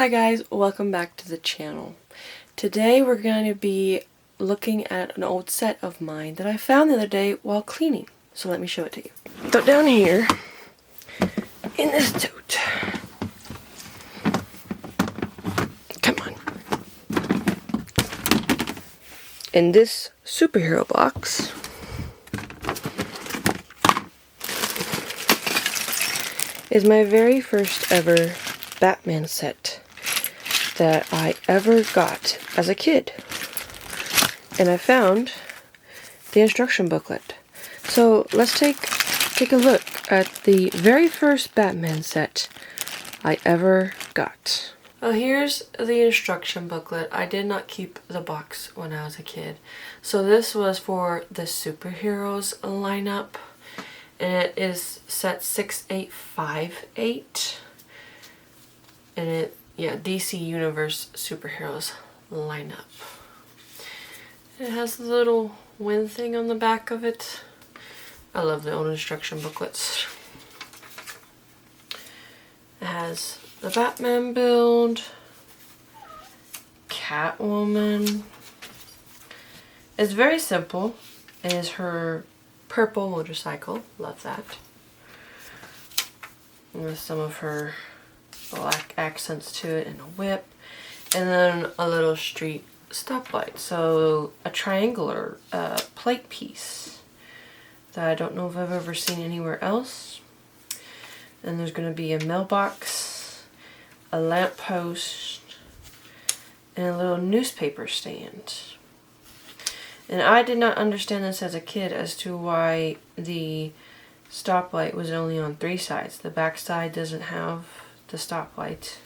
Hi guys, welcome back to the channel. Today we're going to be looking at an old set of mine that I found the other day while cleaning. So let me show it to you. So down here, in this tote, come on, in this superhero box, is my very first ever Batman set that I ever got as a kid. And I found the instruction booklet. So let's take a look at the very first Batman set I ever got. Well, here's the instruction booklet. I did not keep the box when I was a kid. So this was for the superheroes lineup. And it is set 6858. And it, DC Universe Superheroes lineup. It has the little wind thing on the back of it. I love the old instruction booklets. It has the Batman build, Catwoman. It's very simple. It is her purple motorcycle. Love that. With some of her black accents to it and a whip. And then a little street stoplight. So a triangular plate piece that I don't know if I've ever seen anywhere else. And there's going to be a mailbox, a lamppost, and a little newspaper stand. And I did not understand this as a kid as to why the stoplight was only on 3 sides. The back side doesn't have the stoplight.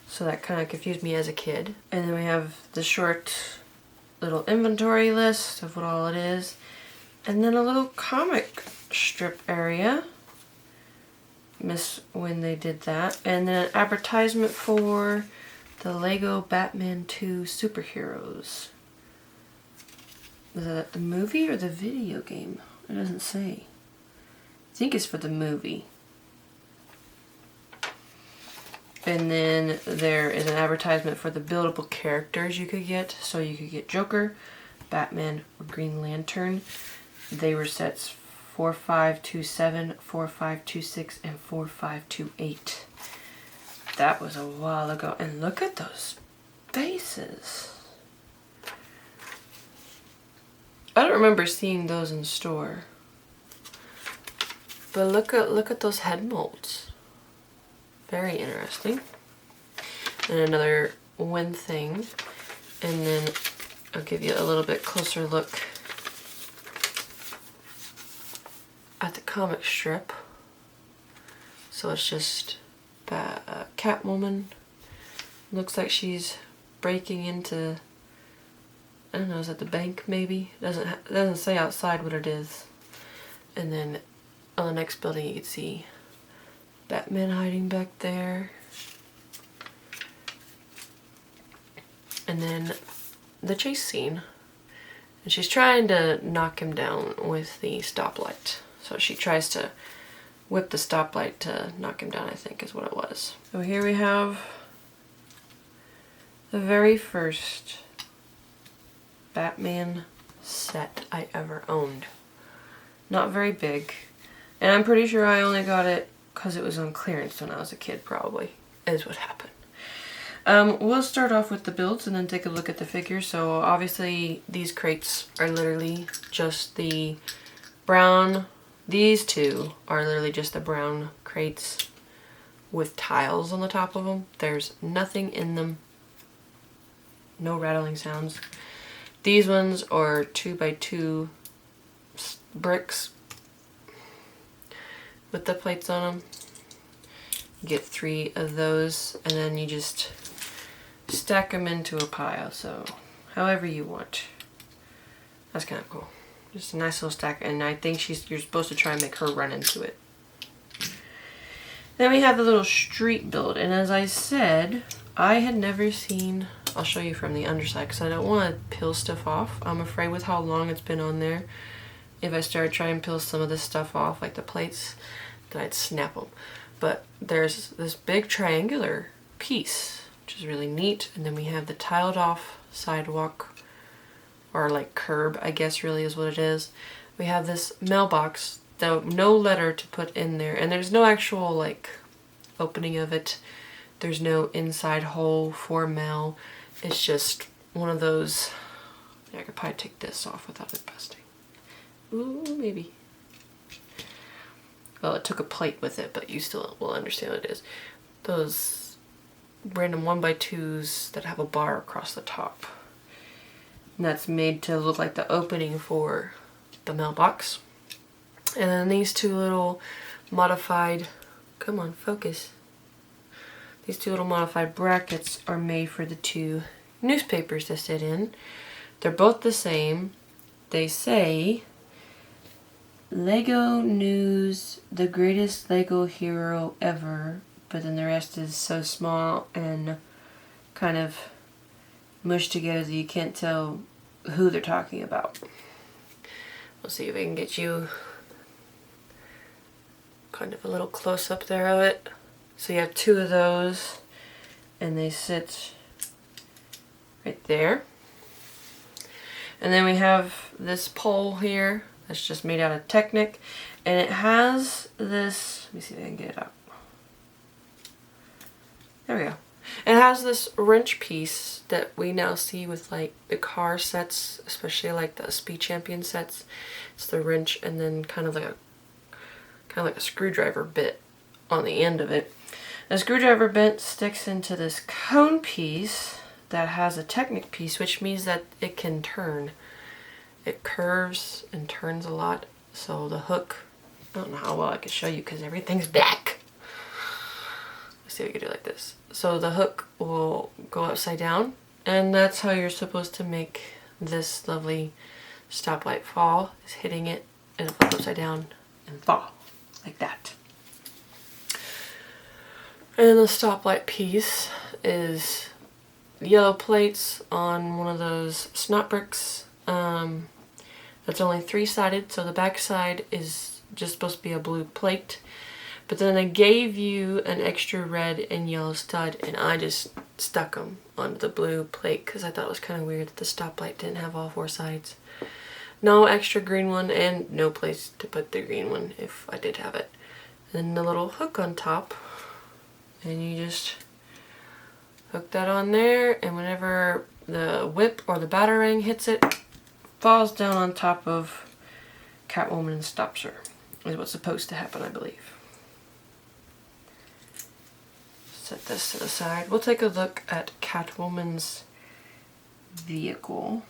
So that kind of confused me as a kid. And then we have the short little inventory list of what all it is. And then a little comic strip area. Miss when they did that. And then an advertisement for the Lego Batman 2 Superheroes. Is that the movie or the video game? It doesn't say. I think it's for the movie. And then there is an advertisement for the buildable characters you could get. So you could get Joker, Batman, or Green Lantern. They were sets 4527, 4526, and 4528. That was a while ago. And look at those faces. I don't remember seeing those in store. But look at those head molds. Very interesting. And another wind thing. And then I'll give you a little bit closer look at the comic strip. So it's just Catwoman. Looks like she's breaking into, I don't know, is that the bank maybe? It doesn't say outside what it is. And then on the next building you can see Batman hiding back there. And then the chase scene. And she's trying to knock him down with the stoplight. So she tries to whip the stoplight to knock him down, I think is what it was. So here we have the very first Batman set I ever owned. Not very big. And I'm pretty sure I only got it because it was on clearance when I was a kid, probably, is what happened. We'll start off with the builds and then take a look at the figures. So obviously these crates are literally just the brown. These two are literally just the brown crates with tiles on the top of them. There's nothing in them. No rattling sounds. These ones are 2x2 bricks with the plates on them. You get 3 of those and then you just stack them into a pile, so however you want. That's kind of cool. Just a nice little stack, and I think you're supposed to try and make her run into it. Then we have the little street build, and as I said, I had never seen, I'll show you from the underside because I don't want to peel stuff off. I'm afraid with how long it's been on there, if I started trying to peel some of this stuff off, like the plates, that I'd snap them. But there's this big triangular piece, which is really neat. And then we have the tiled off sidewalk, or like curb, I guess really is what it is. We have this mailbox, though no letter to put in there, and there's no actual like opening of it. There's no inside hole for mail. It's just one of those. Yeah, I could probably take this off without it busting. Ooh, maybe. Well, it took a plate with it, but you still will understand what it is. Those random 1x2s that have a bar across the top. And that's made to look like the opening for the mailbox. And then these two little modified, come on, focus. These two little modified brackets are made for the two newspapers to sit in. They're both the same. They say, Lego News, the greatest Lego hero ever, but then the rest is so small and kind of mushed together that you can't tell who they're talking about. We'll see if I can get you kind of a little close up there of it. So you have two of those, and they sit right there. And then we have this pole here that's just made out of Technic, and it has this, let me see if I can get it out. There we go. It has this wrench piece that we now see with like the car sets, especially like the Speed Champion sets. It's the wrench and then kind of like a screwdriver bit on the end of it. The screwdriver bit sticks into this cone piece that has a Technic piece, which means that it can turn. It curves and turns a lot. So the hook, I don't know how well I can show you because everything's black. Let's see if we can do it like this. So the hook will go upside down, and that's how you're supposed to make this lovely stoplight fall, is hitting it and it'll go upside down and fall like that. And the stoplight piece is yellow plates on one of those snot bricks. That's only 3-sided, so the back side is just supposed to be a blue plate. But then they gave you an extra red and yellow stud, and I just stuck them onto the blue plate because I thought it was kind of weird that the stoplight didn't have all 4 sides. No extra green one, and no place to put the green one if I did have it. And then the little hook on top, and you just hook that on there, and whenever the whip or the batarang hits it, falls down on top of Catwoman and stops her, is what's supposed to happen, I believe. Set this to the side. We'll take a look at Catwoman's vehicle.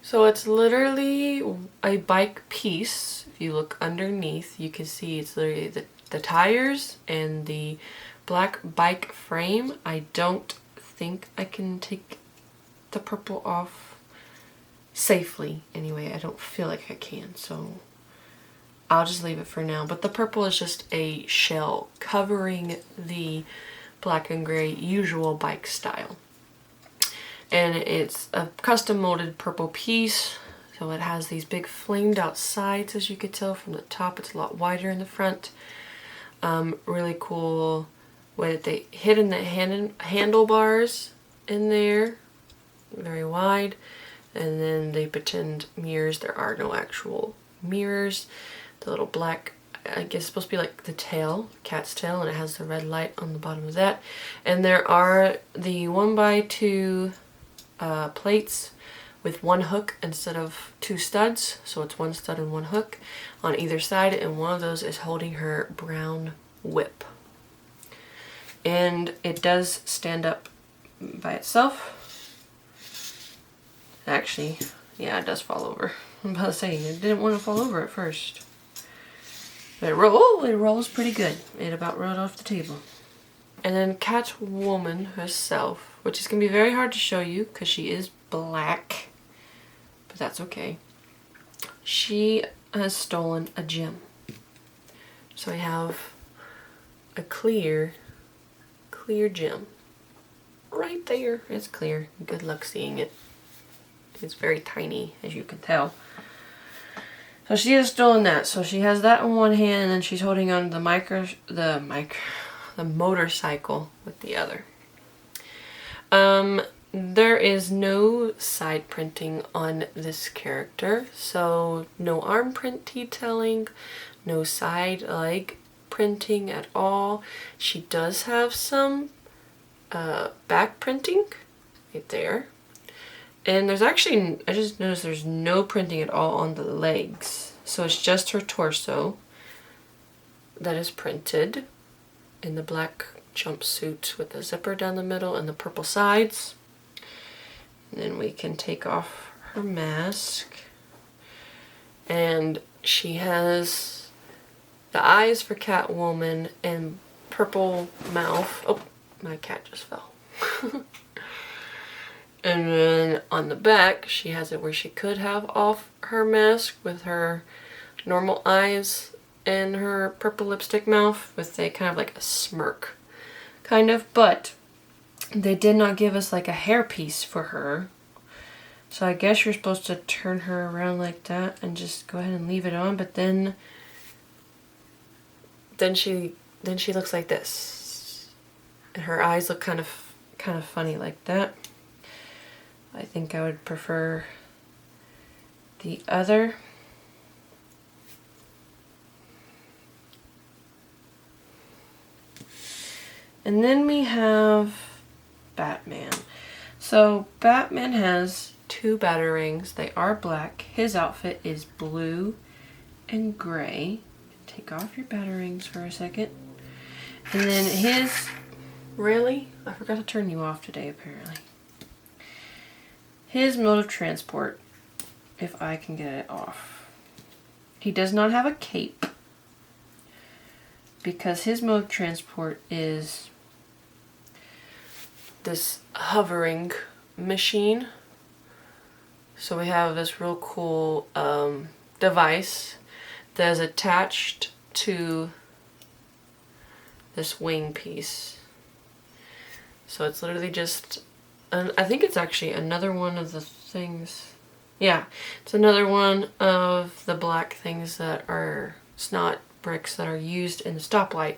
So it's literally a bike piece. If you look underneath, you can see it's literally the tires and the black bike frame. I don't think I can take the purple off safely. Anyway, I don't feel like I can, so I'll just leave it for now. But the purple is just a shell covering the black and gray usual bike style. And it's a custom molded purple piece. So it has these big flamed out sides, as you could tell from the top. It's a lot wider in the front. Really cool way that they hidden the handlebars in there. Very wide. And then they pretend mirrors. There are no actual mirrors. The little black, I guess it's supposed to be like the tail, cat's tail, and it has the red light on the bottom of that. And there are the 1x2 plates with 1 hook instead of 2 studs. So it's 1 stud and 1 hook on either side, and one of those is holding her brown whip. And it does stand up by itself. Actually, yeah, it does fall over. I'm about to say, it didn't want to fall over at first. But it rolls pretty good. It about rolled off the table. And then Catwoman herself, which is going to be very hard to show you because she is black. But that's okay. She has stolen a gem. So I have a clear gem. Right there. It's clear. Good luck seeing it. It's very tiny, as you can tell. So she has stolen that. So she has that in one hand, and then she's holding on to the motorcycle with the other. There is no side printing on this character, so no arm print detailing, no side leg printing at all. She does have some back printing right there. And there's actually, I just noticed there's no printing at all on the legs. So it's just her torso that is printed in the black jumpsuit with the zipper down the middle and the purple sides. And then we can take off her mask. And she has the eyes for Catwoman and purple mouth. Oh, my cat just fell. And then on the back, she has it where she could have off her mask with her normal eyes and her purple lipstick mouth with a kind of like a smirk, kind of. But they did not give us like a hairpiece for her. So I guess you're supposed to turn her around like that and just go ahead and leave it on. But then she looks like this, and her eyes look kind of funny like that. I think I would prefer the other. And then we have Batman. So Batman has 2 batarangs. They are black. His outfit is blue and gray. Take off your batarangs for a second. And then his... Really? I forgot to turn you off today, apparently. His mode of transport, if I can get it off. He does not have a cape, because his mode of transport is this hovering machine. So we have this real cool device that is attached to this wing piece. So it's literally just... And I think it's actually another one of the things. Yeah, it's another one of the black things that are snot bricks that are used in the stoplight.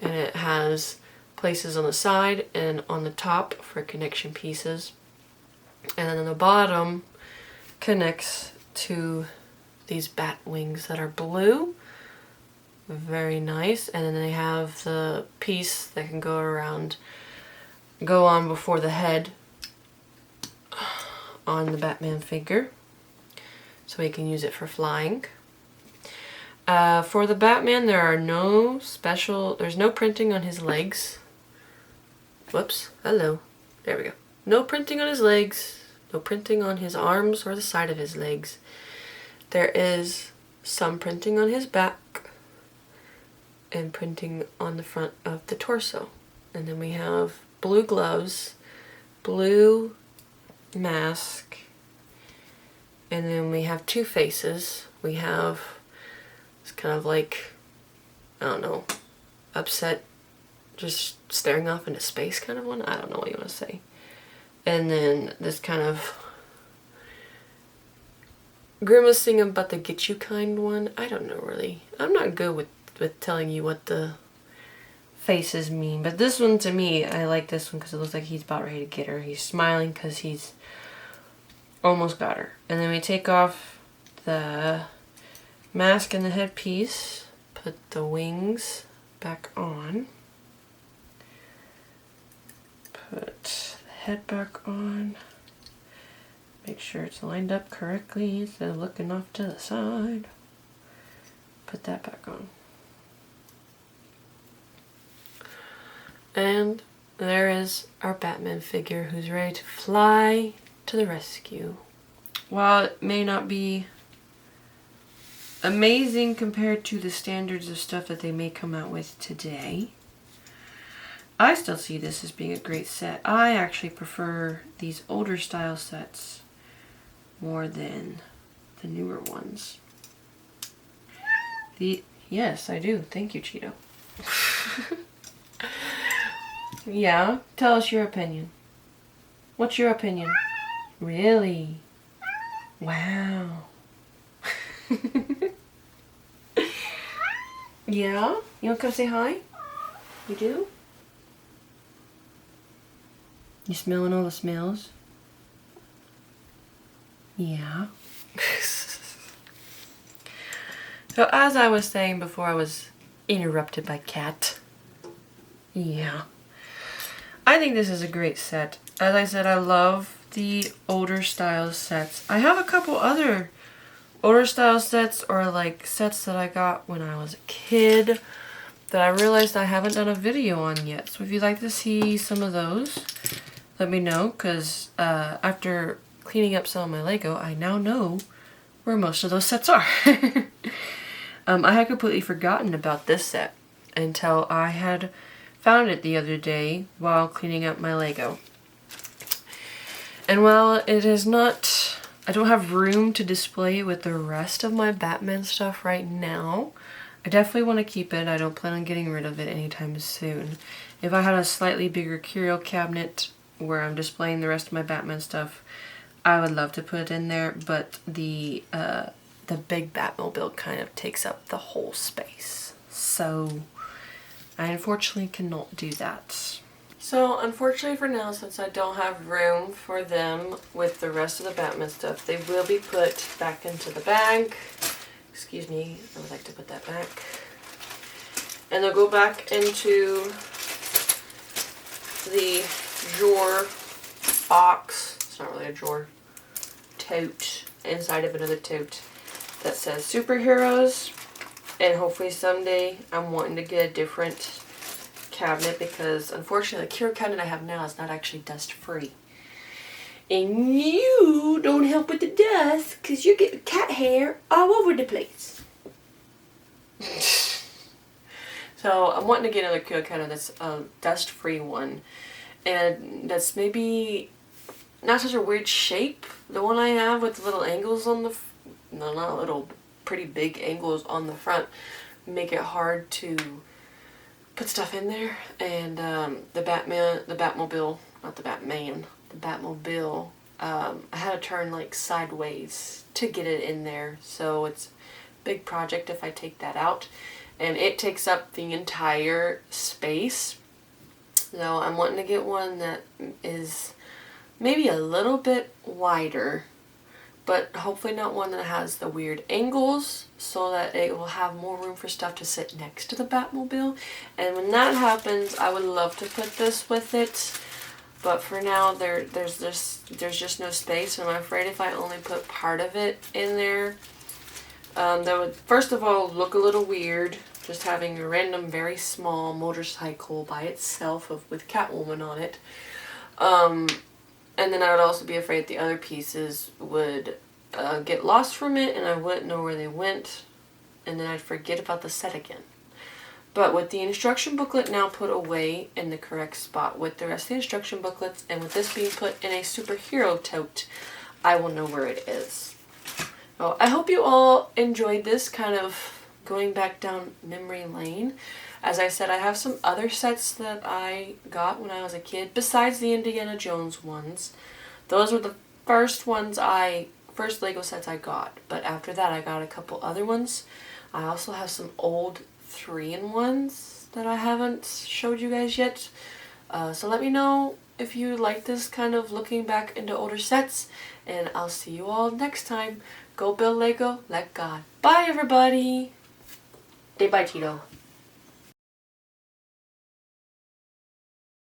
And it has places on the side and on the top for connection pieces. And then on the bottom connects to these bat wings that are blue. Very nice. And then they have the piece that can go on before the head on the Batman figure, so we can use it for flying. For the Batman, there's no printing on his legs. Whoops, hello. There we go. No printing on his legs, no printing on his arms or the side of his legs. There is some printing on his back and printing on the front of the torso. And then we have blue gloves, blue mask, and then we have 2 faces. We have it's kind of like, I don't know, upset, just staring off into space kind of one. I don't know what you want to say. And then this kind of grimacing about to get you kind one. I don't know really. I'm not good with telling you what the faces mean, but this one, to me, I like this one because it looks like he's about ready to get her. He's smiling because he's almost got her. And then we take off the mask and the headpiece, put the wings back on, put the head back on, make sure it's lined up correctly instead of looking off to the side. Put that back on. And there is our Batman figure who's ready to fly to the rescue. While it may not be amazing compared to the standards of stuff that they may come out with today, I still see this as being a great set. I actually prefer these older style sets more than the newer ones. Yes, I do. Thank you, Cheeto. Yeah, tell us your opinion. What's your opinion? Really? Wow. Yeah? You want to come say hi? You do? You smelling all the smells? Yeah. So as I was saying before I was interrupted by Cat. Yeah. I think this is a great set. As I said, I love the older style sets. I have a couple other older style sets or like sets that I got when I was a kid that I realized I haven't done a video on yet. So if you'd like to see some of those, let me know, because after cleaning up some of my Lego, I now know where most of those sets are. I had completely forgotten about this set until I had found it the other day while cleaning up my Lego. And while it is not, I don't have room to display it with the rest of my Batman stuff right now, I definitely want to keep it. I don't plan on getting rid of it anytime soon. If I had a slightly bigger curio cabinet where I'm displaying the rest of my Batman stuff, I would love to put it in there, but the big Batmobile kind of takes up the whole space. So I unfortunately cannot do that. So unfortunately for now, since I don't have room for them with the rest of the Batman stuff, they will be put back into the bag. Excuse me, I would like to put that back. And they'll go back into the drawer box. It's not really a drawer. Tote. Inside of another tote that says superheroes. And hopefully someday I'm wanting to get a different cabinet because unfortunately the curio cabinet I have now is not actually dust free. And you don't help with the dust because you're getting cat hair all over the place. So I'm wanting to get another curio cabinet that's a dust free one. And that's maybe not such a weird shape. The one I have with the little angles on the, no, not little, pretty big angles on the front make it hard to put stuff in there. And the Batmobile, I had to turn like sideways to get it in there. So it's a big project if I take that out. And it takes up the entire space. So I'm wanting to get one that is maybe a little bit wider, but hopefully not one that has the weird angles so that it will have more room for stuff to sit next to the Batmobile. And when that happens, I would love to put this with it. But for now, there's just no space. And I'm afraid if I only put part of it in there, that would first of all look a little weird. Just having a random, very small motorcycle by itself with Catwoman on it. And then I would also be afraid the other pieces would get lost from it and I wouldn't know where they went. And then I'd forget about the set again. But with the instruction booklet now put away in the correct spot, with the rest of the instruction booklets, and with this being put in a superhero tote, I will know where it is. So I hope you all enjoyed this kind of going back down memory lane. As I said, I have some other sets that I got when I was a kid, besides the Indiana Jones ones. Those were the first Lego sets I got. But after that, I got a couple other ones. I also have some old 3-in-1s that I haven't showed you guys yet. So let me know if you like this kind of looking back into older sets. And I'll see you all next time. Go build Lego, let God. Bye, everybody. Say bye, Tito.